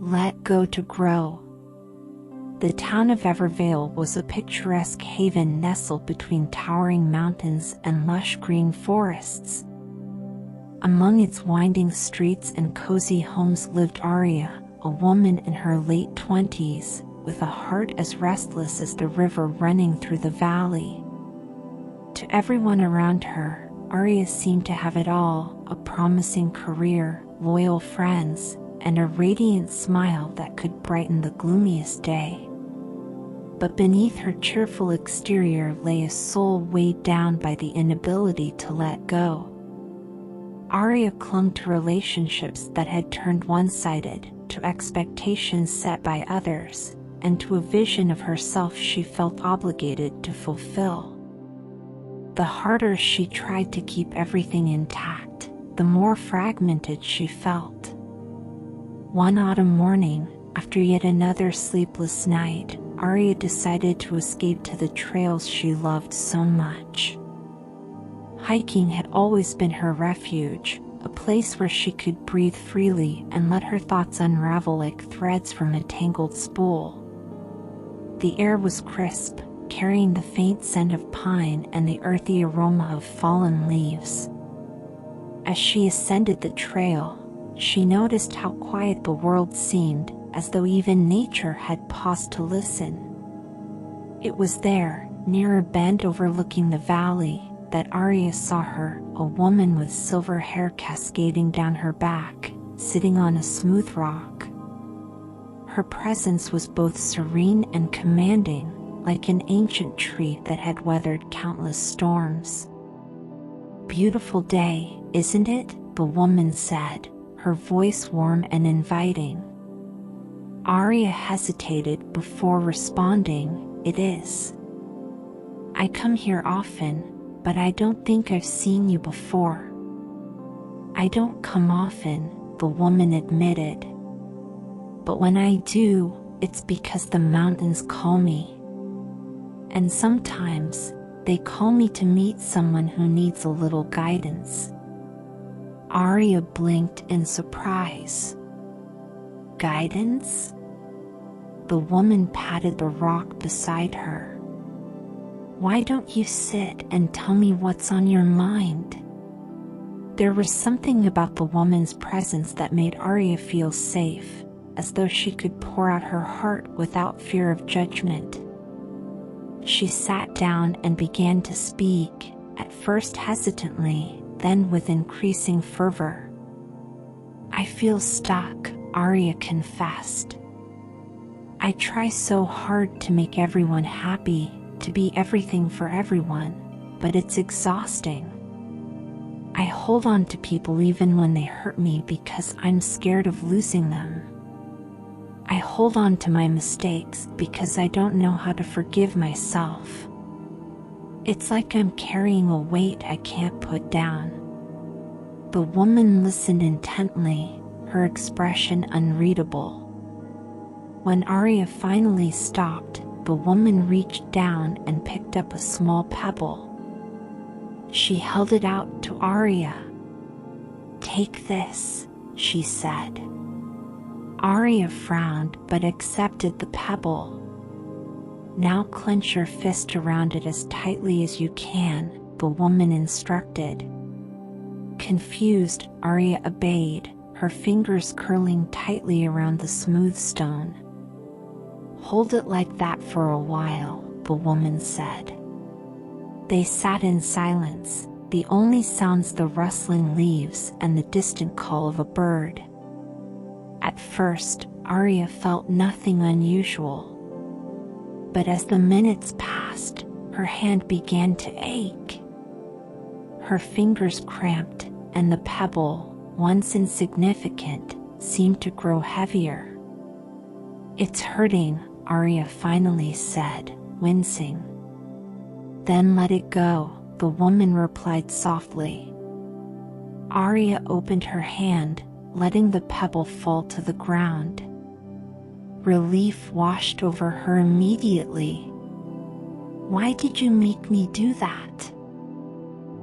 Let go to grow. The town of Evervale was a picturesque haven nestled between towering mountains and lush green forests. Among its winding streets and cozy homes lived Arya, a woman in her late 20s, with a heart as restless as the river running through the valley. To everyone around her, Arya seemed to have it all: a promising career, loyal friends, and a radiant smile that could brighten the gloomiest day. But beneath her cheerful exterior lay a soul weighed down by the inability to let go. Arya clung to relationships that had turned one-sided, to expectations set by others, and to a vision of herself she felt obligated to fulfill. The harder she tried to keep everything intact, the more fragmented she felt. One autumn morning, after yet another sleepless night, Arya decided to escape to the trails she loved so much. Hiking had always been her refuge, a place where she could breathe freely and let her thoughts unravel like threads from a tangled spool. The air was crisp, carrying the faint scent of pine and the earthy aroma of fallen leaves. As she ascended the trail, she noticed how quiet the world seemed, as though even nature had paused to listen. It was there, near a bend overlooking the valley, that Arya saw her, a woman with silver hair cascading down her back, sitting on a smooth rock. Her presence was both serene and commanding, like an ancient tree that had weathered countless storms. "Beautiful day, isn't it?" the woman said, her voice warm and inviting. Arya hesitated before responding, "It is. I come here often, but I don't think I've seen you before." "I don't come often," the woman admitted. "But when I do, it's because the mountains call me. And sometimes, they call me to meet someone who needs a little guidance." Arya blinked in surprise. "Guidance?" The woman patted the rock beside her. "Why don't you sit and tell me what's on your mind?" There was something about the woman's presence that made Arya feel safe, as though she could pour out her heart without fear of judgment. She sat down and began to speak, at first hesitantly, then with increasing fervor. "I feel stuck," Arya confessed. "I try so hard to make everyone happy, to be everything for everyone, but it's exhausting. I hold on to people even when they hurt me because I'm scared of losing them. I hold on to my mistakes because I don't know how to forgive myself. It's like I'm carrying a weight I can't put down." The woman listened intently, her expression unreadable. When Arya finally stopped, the woman reached down and picked up a small pebble. She held it out to Arya. "Take this," she said. Arya frowned but accepted the pebble. "Now clench your fist around it as tightly as you can," the woman instructed. Confused, Arya obeyed, her fingers curling tightly around the smooth stone. "Hold it like that for a while," the woman said. They sat in silence, the only sounds the rustling leaves and the distant call of a bird. At first, Arya felt nothing unusual. But as the minutes passed, her hand began to ache. Her fingers cramped, and the pebble, once insignificant, seemed to grow heavier. "It's hurting," Arya finally said, wincing. "Then let it go," the woman replied softly. Arya opened her hand, letting the pebble fall to the ground. Relief washed over her immediately. "Why did you make me do that?"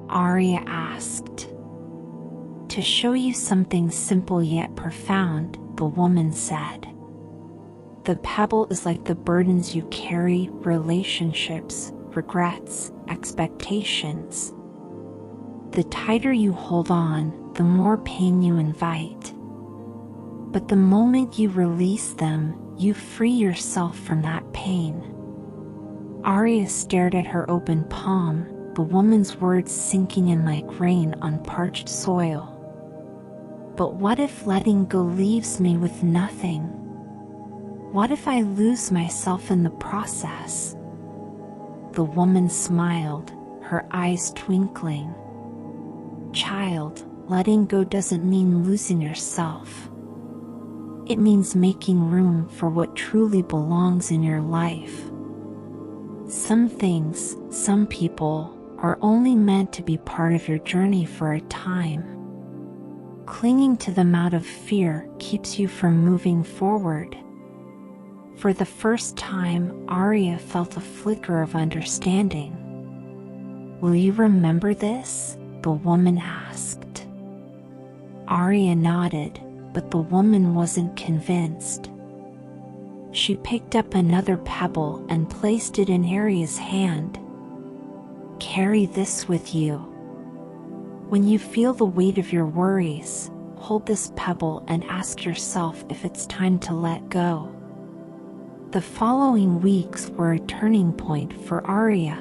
Arya asked. "To show you something simple yet profound," the woman said. The pebble is like the burdens you carry, relationships, regrets, expectations. The tighter you hold on, the more pain you invite. But the moment you release them, you free yourself from that pain. Arya stared at her open palm, the woman's words sinking in like rain on parched soil. But what if letting go leaves me with nothing? What if I lose myself in the process? The woman smiled, her eyes twinkling. Child, letting go doesn't mean losing yourself. It means making room for what truly belongs in your life. Some things, some people, are only meant to be part of your journey for a time. Clinging to them out of fear keeps you from moving forward. For the first time, Arya felt a flicker of understanding. Will you remember this? The woman asked. Arya nodded, but the woman wasn't convinced. She picked up another pebble and placed it in Arya's hand. Carry this with you. When you feel the weight of your worries, hold this pebble and ask yourself if it's time to let go. The following weeks were a turning point for Arya.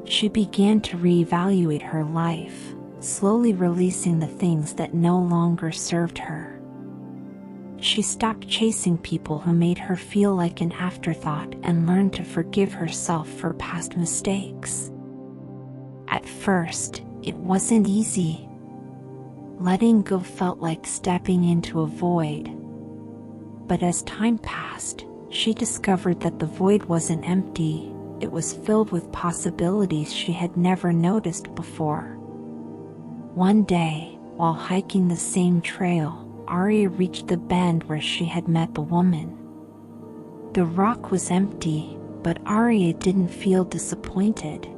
She began to reevaluate her life, slowly releasing the things that no longer served her. She stopped chasing people who made her feel like an afterthought and learned to forgive herself for past mistakes. At first, it wasn't easy. Letting go felt like stepping into a void. But as time passed, she discovered that the void wasn't empty, it was filled with possibilities she had never noticed before. One day, while hiking the same trail, Arya reached the bend where she had met the woman. The rock was empty, but Arya didn't feel disappointed.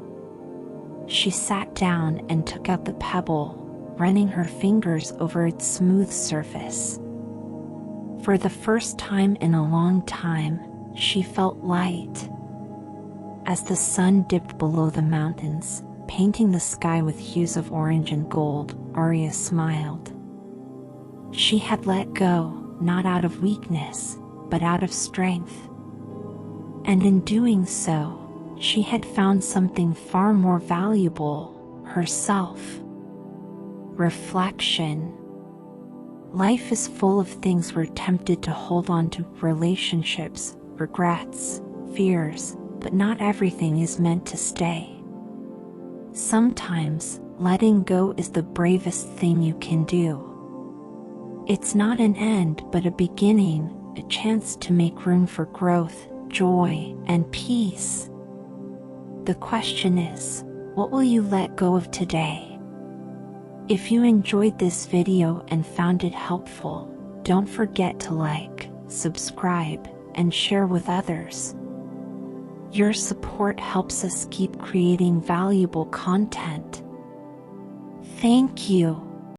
She sat down and took out the pebble, running her fingers over its smooth surface. For the first time in a long time, she felt light. As the sun dipped below the mountains, painting the sky with hues of orange and gold, Arya smiled. She had let go, not out of weakness, but out of strength. And in doing so, she had found something far more valuable, herself. Reflection. Life is full of things we're tempted to hold on to: relationships, regrets, fears, but not everything is meant to stay. Sometimes, letting go is the bravest thing you can do. It's not an end, but a beginning, a chance to make room for growth, joy, and peace. The question is, what will you let go of today? If you enjoyed this video and found it helpful, don't forget to like, subscribe, and share with others. Your support helps us keep creating valuable content. Thank you.